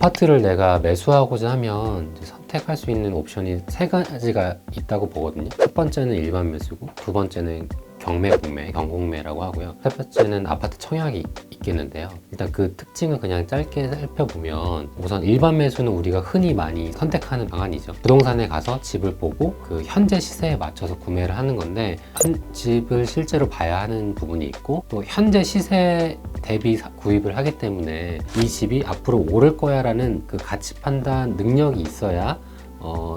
아파트를 내가 매수하고자 하면 이제 선택할 수 있는 옵션이 세 가지가 있다고 보거든요. 첫 번째는 일반 매수고, 두 번째는 경매, 공매, 경공매라고 하고요. 세 번째는 아파트 청약이 있겠는데요. 일단 그 특징을 그냥 짧게 살펴보면, 우선 일반 매수는 우리가 흔히 많이 선택하는 방안이죠. 부동산에 가서 집을 보고 그 현재 시세에 맞춰서 구매를 하는 건데, 한 집을 실제로 봐야 하는 부분이 있고, 또 현재 시세 대비 구입을 하기 때문에 이 집이 앞으로 오를 거야 라는 그 가치 판단 능력이 있어야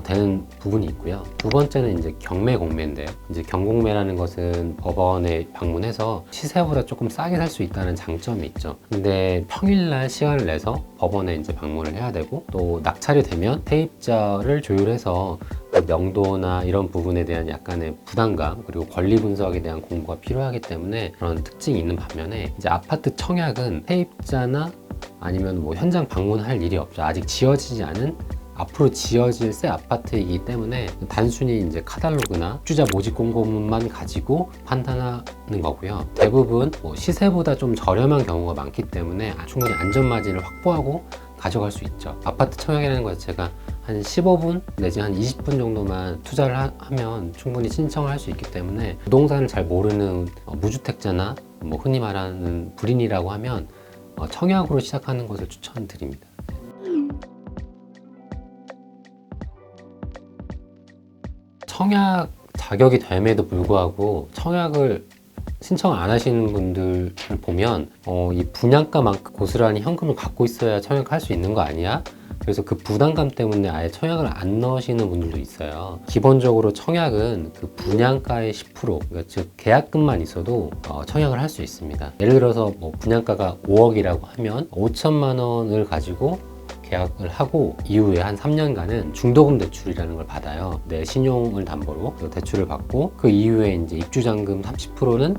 되는 부분이 있고요. 두 번째는 이제 경매 공매인데요. 이제 경공매라는 것은 법원에 방문해서 시세보다 조금 싸게 살 수 있다는 장점이 있죠. 근데 평일날 시간을 내서 법원에 이제 방문을 해야 되고, 또 낙찰이 되면 세입자를 조율해서 명도나 이런 부분에 대한 약간의 부담감, 그리고 권리 분석에 대한 공부가 필요하기 때문에 그런 특징이 있는 반면에, 이제 아파트 청약은 세입자나 아니면 뭐 현장 방문할 일이 없죠. 아직 지어지지 않은, 앞으로 지어질 새 아파트이기 때문에 단순히 이제 카탈로그나 입주자 모집 공고문만 가지고 판단하는 거고요. 대부분 뭐 시세보다 좀 저렴한 경우가 많기 때문에 충분히 안전 마진을 확보하고 가져갈 수 있죠. 아파트 청약이라는 것 자체가 한 15분 내지 한 20분 정도만 투자를 하면 충분히 신청을 할 수 있기 때문에, 부동산을 잘 모르는 무주택자나 뭐 흔히 말하는 불인이라고 하면 청약으로 시작하는 것을 추천드립니다. 청약 자격이 됨에도 불구하고 청약을 신청 안 하시는 분들을 보면 이 분양가만큼 고스란히 현금을 갖고 있어야 청약할 수 있는 거 아니야? 그래서 그 부담감 때문에 아예 청약을 안 넣으시는 분들도 있어요. 기본적으로 청약은 그 분양가의 10%, 그러니까 즉 계약금만 있어도 청약을 할 수 있습니다. 예를 들어서 뭐 분양가가 5억이라고 하면 5천만 원을 가지고 계약을 하고 이후에 한 3년간은 중도금 대출이라는 걸 받아요. 내 신용을 담보로 대출을 받고, 그 이후에 이제 입주잔금 30%는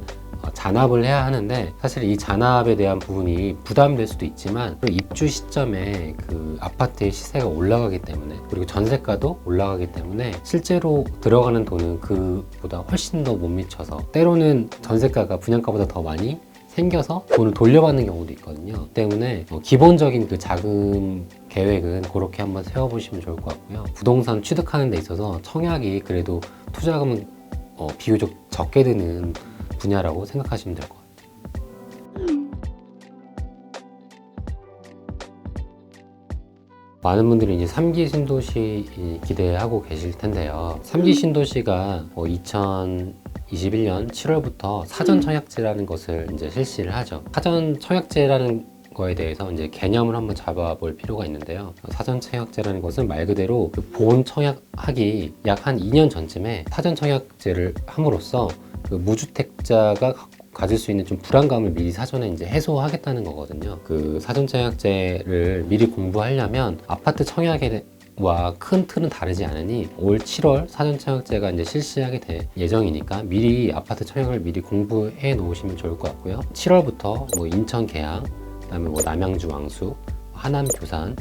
잔압을 해야 하는데, 사실 이 잔압에 대한 부분이 부담될 수도 있지만 그 입주 시점에 그 아파트의 시세가 올라가기 때문에, 그리고 전세가도 올라가기 때문에 실제로 들어가는 돈은 그보다 훨씬 더 못 미쳐서, 때로는 전세가가 분양가보다 더 많이 생겨서 돈을 돌려받는 경우도 있거든요. 때문에 기본적인 그 자금 계획은 그렇게 한번 세워보시면 좋을 것 같고요. 부동산 취득하는 데 있어서 청약이 그래도 투자금은 비교적 적게 드는 분야라고 생각하시면 될 것 같아요. 많은 분들이 이제 3기 신도시 기대하고 계실 텐데요. 3기 신도시가 2021년 7월부터 사전 청약제라는 것을 이제 실시를 하죠. 사전 청약제라는 거에 대해서 이제 개념을 한번 잡아볼 필요가 있는데요. 사전 청약제라는 것은 말 그대로 그 본 청약하기 약 한 2년 전쯤에 사전 청약제를 함으로써 그 무주택자가 가질 수 있는 좀 불안감을 미리 사전에 이제 해소하겠다는 거거든요. 그 사전 청약제를 미리 공부하려면 아파트 청약과 큰 틀은 다르지 않으니 올 7월 사전 청약제가 이제 실시하게 될 예정이니까 미리 아파트 청약을 미리 공부해 놓으시면 좋을 것 같고요. 7월부터 뭐 인천 계양, 그다음에 뭐 남양주 왕숙, 하남 교산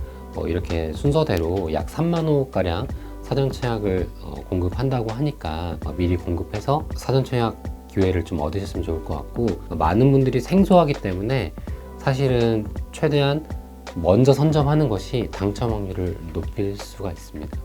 이렇게 순서대로 약 3만 호 가량 사전 청약을 공급한다고 하니까 미리 공급해서 사전 청약 기회를 좀 얻으셨으면 좋을 것 같고, 많은 분들이 생소하기 때문에 사실은 최대한 먼저 선점하는 것이 당첨 확률을 높일 수가 있습니다.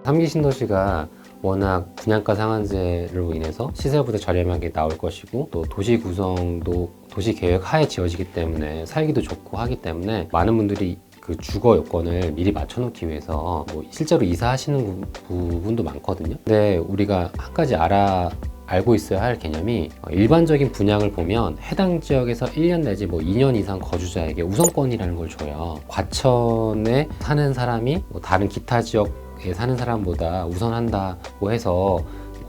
3기 신도시가 워낙 분양가 상한제로 인해서 시세보다 저렴하게 나올 것이고, 또 도시 구성도 도시 계획 하에 지어지기 때문에 살기도 좋고 하기 때문에 많은 분들이 그 주거 요건을 미리 맞춰놓기 위해서 뭐 실제로 이사하시는 부분도 많거든요. 근데 우리가 한 가지 알고 있어야 할 개념이, 일반적인 분양을 보면 해당 지역에서 1년 내지 뭐 2년 이상 거주자에게 우선권이라는 걸 줘요. 과천에 사는 사람이 뭐 다른 기타 지역에 사는 사람보다 우선한다고 해서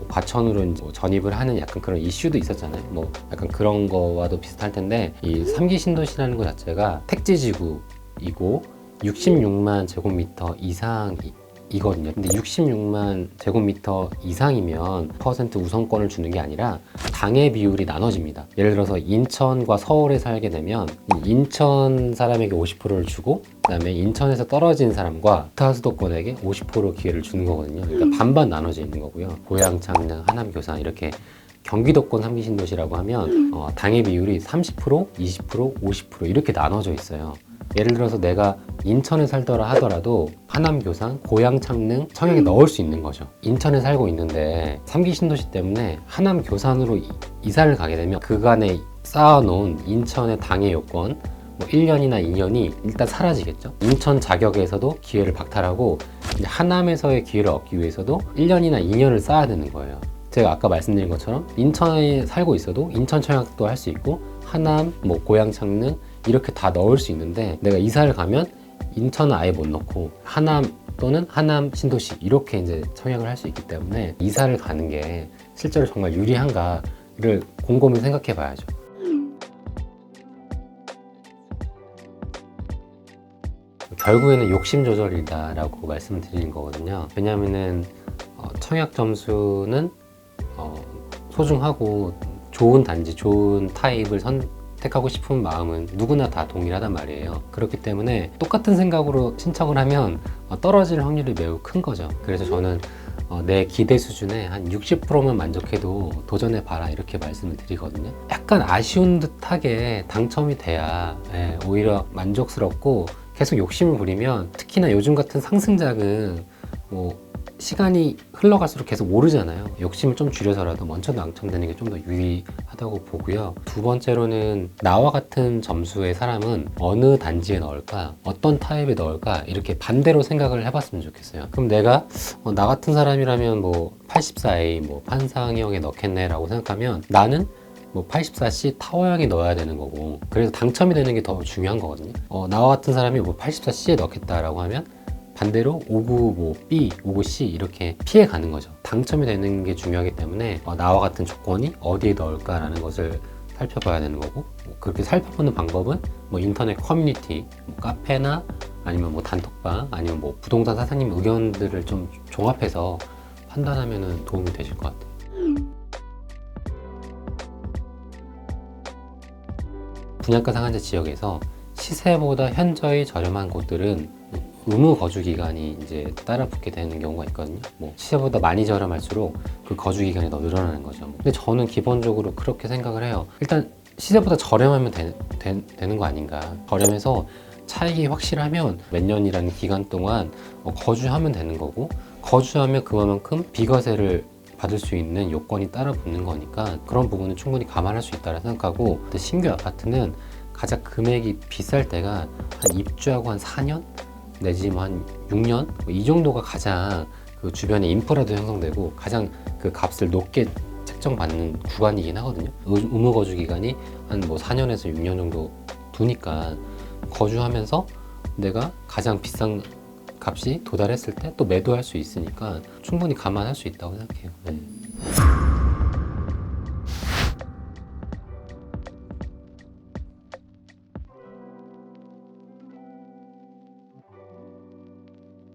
과천으로 이제 전입을 하는 약간 그런 이슈도 있었잖아요. 뭐 약간 그런 거와도 비슷할 텐데, 이 3기 신도시라는 것 자체가 택지지구이고 66만 제곱미터 이상이거든요. 근데 66만 제곱미터 이상이면 퍼센트 우선권을 주는 게 아니라 당의 비율이 나눠집니다. 예를 들어서 인천과 서울에 살게 되면 인천 사람에게 50%를 주고, 그다음에 인천에서 떨어진 사람과 기타 수도권에게 50% 기회를 주는 거거든요. 그러니까 반반 나눠져 있는 거고요. 고양, 창녕, 하남, 교산 이렇게 경기도권 3기 신도시라고 하면 당해 비율이 30%, 20%, 50% 이렇게 나눠져 있어요. 예를 들어서 내가 인천에 살더라 하더라도 하남, 교산, 고양, 창릉, 청양에 넣을 수 있는 거죠. 인천에 살고 있는데 3기 신도시 때문에 하남, 교산으로 이사를 가게 되면 그간에 쌓아놓은 인천의 당해 요건 1년이나 2년이 일단 사라지겠죠. 인천 자격에서도 기회를 박탈하고 이제 하남에서의 기회를 얻기 위해서도 1년이나 2년을 쌓아야 되는 거예요. 제가 아까 말씀드린 것처럼 인천에 살고 있어도 인천 청약도 할 수 있고 하남, 고양, 창릉 이렇게 다 넣을 수 있는데 내가 이사를 가면 인천은 아예 못 넣고 하남 또는 하남 신도시 이렇게 이제 청약을 할 수 있기 때문에 이사를 가는 게 실제로 정말 유리한가를 곰곰이 생각해 봐야죠. 결국에는 욕심 조절이다라고 말씀드리는 거거든요. 왜냐하면은 청약 점수는 소중하고 좋은 단지, 좋은 타입을 선택하고 싶은 마음은 누구나 다 동일하단 말이에요. 그렇기 때문에 똑같은 생각으로 신청을 하면 떨어질 확률이 매우 큰 거죠. 그래서 저는 내 기대 수준에 한 60%만 만족해도 도전해 봐라 이렇게 말씀을 드리거든요. 약간 아쉬운 듯하게 당첨이 돼야 오히려 만족스럽고 계속 욕심을 부리면 특히나 요즘 같은 상승작은 시간이 흘러갈수록 계속 오르잖아요. 욕심을 좀 줄여서라도 먼저 당첨되는 게 좀 더 유리하다고 보고요. 두 번째로는 나와 같은 점수의 사람은 어느 단지에 넣을까, 어떤 타입에 넣을까 이렇게 반대로 생각을 해봤으면 좋겠어요. 그럼 내가 나 같은 사람이라면 84A 판상형에 넣겠네 라고 생각하면 나는 84C 타워형에 넣어야 되는 거고, 그래서 당첨이 되는 게 더 중요한 거거든요. 나와 같은 사람이 84C에 넣겠다라고 하면 반대로 59 B, 59 C 이렇게 피해 가는 거죠. 당첨이 되는 게 중요하기 때문에 나와 같은 조건이 어디에 넣을까라는 것을 살펴봐야 되는 거고, 그렇게 살펴보는 방법은 인터넷 커뮤니티, 카페나 아니면 단톡방, 아니면 부동산 사장님 의견들을 좀 종합해서 판단하면 도움이 되실 것 같아요. 분양가 상한제 지역에서 시세보다 현저히 저렴한 곳들은 의무 거주 기간이 이제 따라붙게 되는 경우가 있거든요. 시세보다 많이 저렴할수록 그 거주 기간이 더 늘어나는 거죠. 근데 저는 기본적으로 그렇게 생각을 해요. 일단 시세보다 저렴하면 되는 거 아닌가. 저렴해서 차익이 확실하면 몇 년이라는 기간 동안 거주하면 되는 거고, 거주하면 그만큼 비과세를 받을 수 있는 요건이 따라 붙는 거니까 그런 부분은 충분히 감안할 수 있다고 생각하고, 근데 신규 아파트는 가장 금액이 비쌀 때가 한 입주하고 한 4년 내지 한 6년 이 정도가 가장 그 주변에 인프라도 형성되고 가장 그 값을 높게 책정받는 구간이긴 하거든요. 의무 거주 기간이 한 4년에서 6년 정도 두니까 거주하면서 내가 가장 비싼 값이 도달했을 때 또 매도할 수 있으니까 충분히 감안할 수 있다고 생각해요. 네.